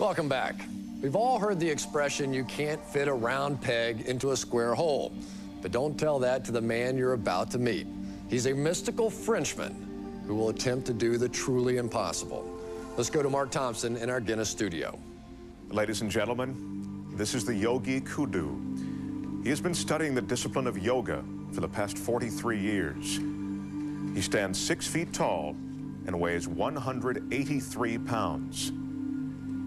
Welcome back. We've all heard the expression, you can't fit a round peg into a square hole. But don't tell that to the man you're about to meet. He's a mystical Frenchman who will attempt to do the truly impossible. Let's go to Mark Thompson in our Guinness studio. Ladies and gentlemen, this is the Yogi Kudu. He has been studying the discipline of yoga for the past 43 years. He stands 6 feet tall and weighs 183 pounds.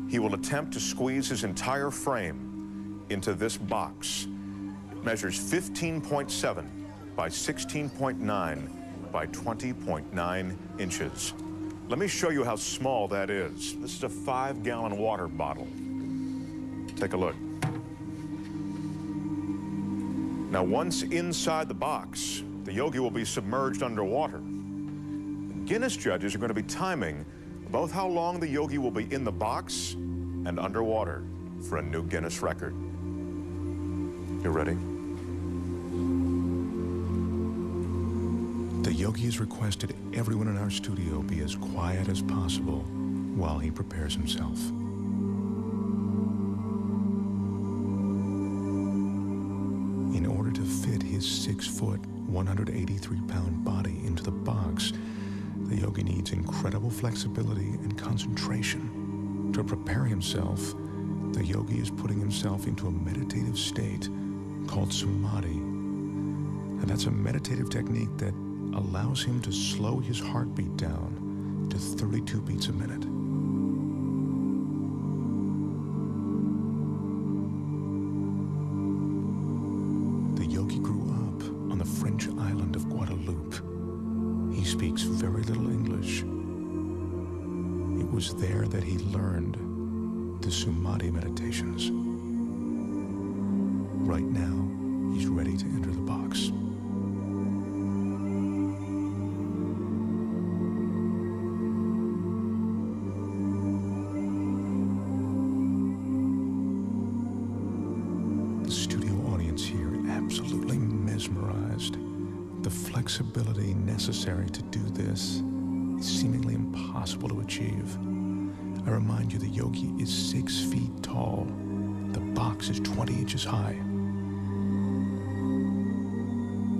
He will attempt to squeeze his entire frame into this box. It measures 15.7 by 16.9 by 20.9 inches. Let me show you how small that is. This is a 5-gallon water bottle. Take a look. Now, once inside the box, the yogi will be submerged underwater. The Guinness judges are going to be timing both how long the yogi will be in the box and underwater for a new Guinness record. You ready? The yogi has requested everyone in our studio be as quiet as possible while he prepares himself. In order to fit his 6-foot, 183-pound body into the box, the yogi needs incredible flexibility and concentration. To prepare himself, the yogi is putting himself into a meditative state called samadhi. And that's a meditative technique that allows him to slow his heartbeat down to 32 beats a minute. The yogi grew up on the French island of Guadeloupe. He speaks very little English. It was there that he learned the samadhi meditations. Right now, he's ready to enter the box. The studio audience here absolutely mesmerized. The flexibility necessary to do this is seemingly impossible to achieve. I remind you, the yogi is 6 feet tall. The box is 20 inches high.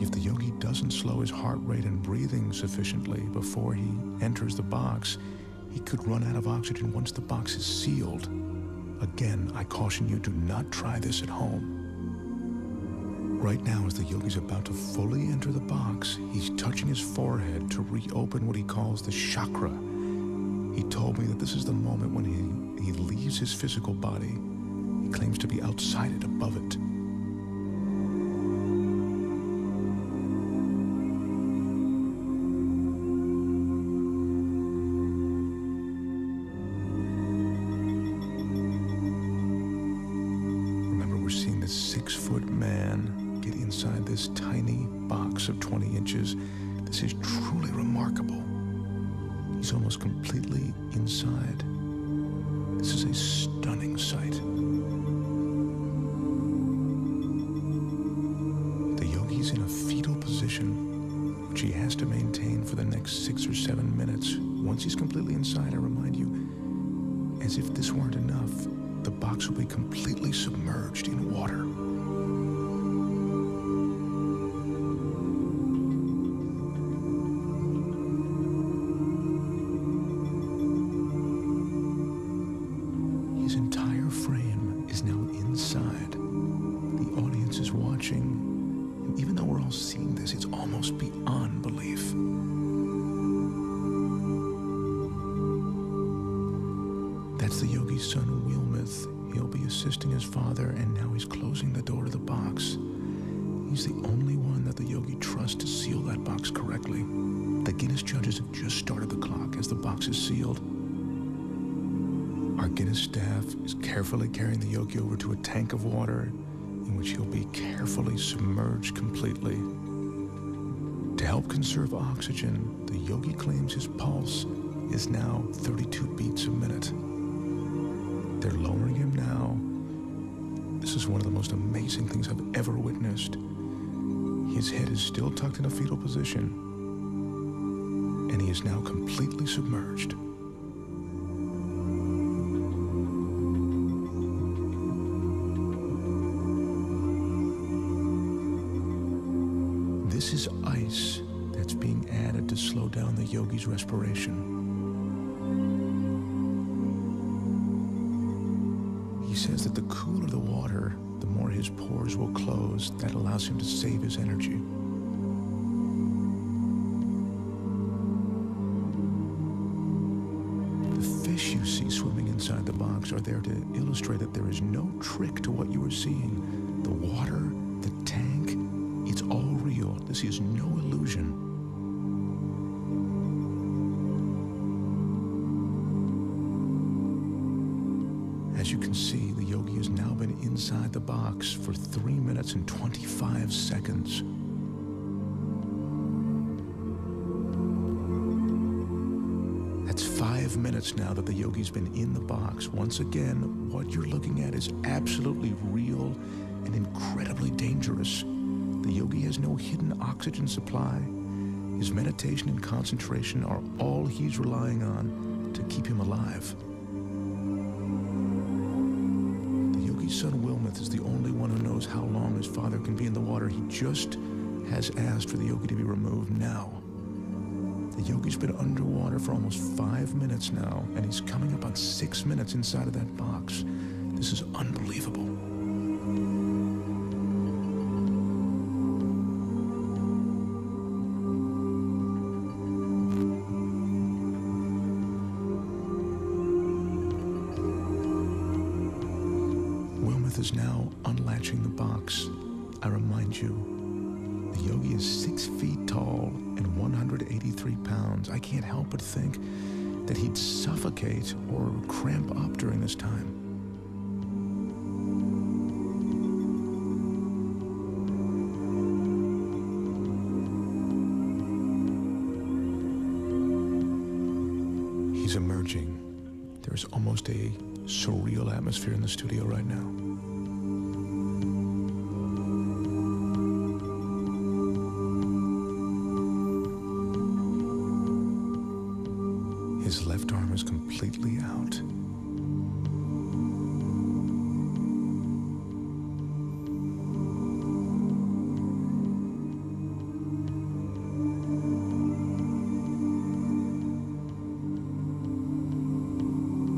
If the yogi doesn't slow his heart rate and breathing sufficiently before he enters the box, he could run out of oxygen once the box is sealed. Again, I caution you, do not try this at home. Right now, as the yogi's about to fully enter the box, he's touching his forehead to reopen what he calls the chakra. He told me that this is the moment when he leaves his physical body. He claims to be outside it, above it. Remember, we're seeing this 6-foot man get inside this tiny box of 20 inches. This is truly remarkable. He's almost completely inside. This is a stunning sight. The yogi's in a fetal position, which he has to maintain for the next 6 or 7 minutes. Once he's completely inside, I remind you, as if this weren't enough, the box will be completely submerged in water. His entire frame is now inside. The audience is watching, and even though we're all seeing this, it's almost beyond belief. That's the yogi's son, Wilmeth. He'll be assisting his father, and now he's closing the door to the box. He's the only one that the yogi trusts to seal that box correctly. The Guinness judges have just started the clock as the box is sealed. Our Guinness staff is carefully carrying the yogi over to a tank of water in which he'll be carefully submerged completely. To help conserve oxygen, the yogi claims his pulse is now 32 beats a minute. They're lowering him now. This is one of the most amazing things I've ever witnessed. His head is still tucked in a fetal position, and he is now completely submerged. It's ice that's being added to slow down the yogi's respiration. He says that the cooler the water, the more his pores will close. That allows him to save his energy. The fish you see swimming inside the box are there to illustrate that there is no trick to what you are seeing. The water, the tank, it's all real. This is no illusion. As you can see, the yogi has now been inside the box for 3 minutes and 25 seconds. That's 5 minutes now that the yogi's been in the box. Once again, what you're looking at is absolutely real and incredibly dangerous. The yogi has no hidden oxygen supply. His meditation and concentration are all he's relying on to keep him alive. His son Wilmuth is the only one who knows how long his father can be in the water. He just has asked for the yogi to be removed now. The yogi's been underwater for almost 5 minutes now, and he's coming up on 6 minutes inside of that box. This is unbelievable. Is now unlatching the box. I remind you, the yogi is 6 feet tall and 183 pounds. I can't help but think that he'd suffocate or cramp up during this time. He's emerging. There's almost a surreal atmosphere in the studio right now. His left arm is completely out.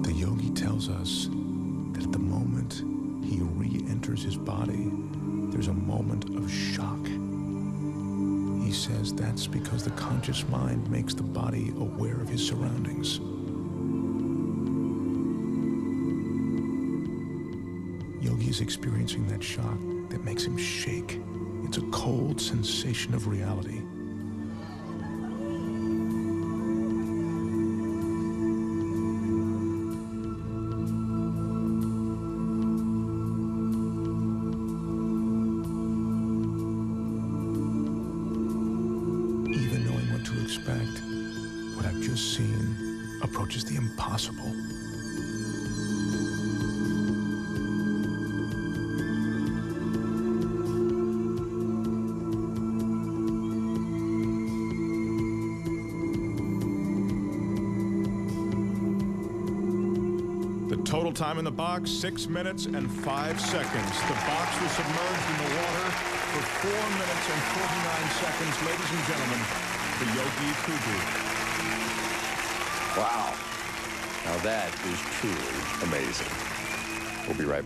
The yogi tells us that at the moment he re-enters his body, there's a moment of shock. He says that's because the conscious mind makes the body aware of his surroundings. Yogi is experiencing that shock that makes him shake. It's a cold sensation of reality. Expect, what I've just seen approaches the impossible. The total time in the box, 6 minutes and 5 seconds. The box was submerged in the water for 4 minutes and 49 seconds. Ladies and gentlemen, the Yogi Kudu. Wow. Now that is truly amazing. We'll be right back.